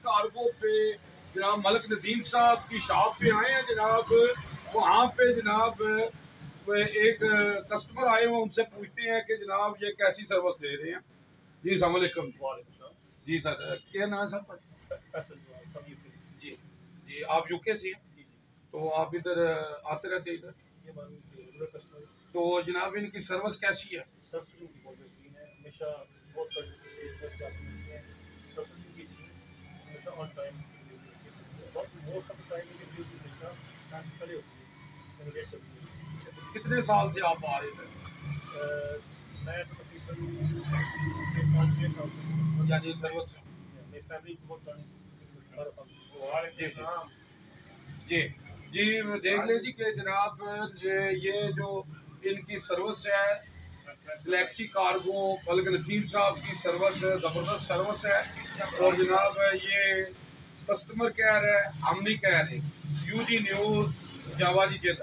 Cargo पे जनाब मलिक नदीम साहब की शॉप पे आए हैं जनाब। वहाँ पे जनाब एक कस्टमर आए हुए, उनसे पूछते हैं कि जनाब ये कैसी सर्विस दे रहे हैं। जी अस्सलाम वालेकुम। जी सर, क्या नाम है सर? जी जी, आप यूके से हैं? तो आप इधर आते रहते हैं इधर? तो जनाब इनकी सर्विस कैसी है? कितने साल से आप आ रहे थे? मैं तो तकरीबन 5-6 साल से, यानी सर्विस मेरी फैमिली बहुत जी जी जी जी, देख लीजिए कि जनाब ये जो इनकी सर्विस है गैलेक्सी कार्गो मलिक नदीम साहब की सर्विस ज़बरदस्त सर्विस है। और जनाब ये कस्टमर कह रहे हैं, हम नहीं कह रहे, यूजी न्यूज़ जावा जी जेल।